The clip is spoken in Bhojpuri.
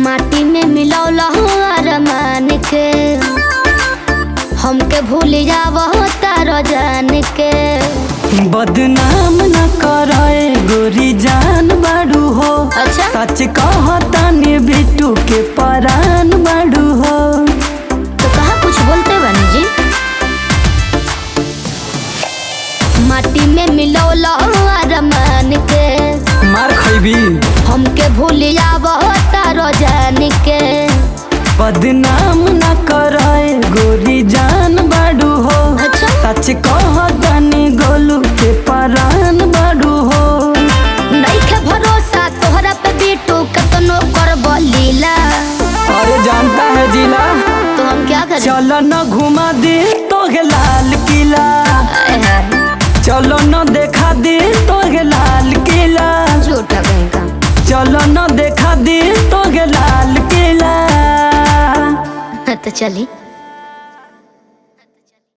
माटी में मिलौला अरमान के, हमके भूल जावो तारो जान के। बदनाम न करे गोरी जान बाड़ू हो। अच्छा? सच कहतानी बिट्टू के परान बाड़ू हो। तो कहाँ कुछ बोलते बनी जी। माटी में मिलौला अरमान के, मार खैबी हमके भूल जावो तारो जान के। बदनाम न करे गोरी जान बाड़ू हो। अच्छा? सच कहतानी गोलू के परान बाड़ू हो। नइखे भरोसा तोहरा पे बिट्टू कतनो करबो लीला। अरे जानता है जिला, तो हम क्या करें? चलो न घुमा दे तोहे लाल किला। चलो न देखा दे तोहे लाल किला। झूठा कहीं का। चलो न देखा दे तोहे लाल किला। तो चली।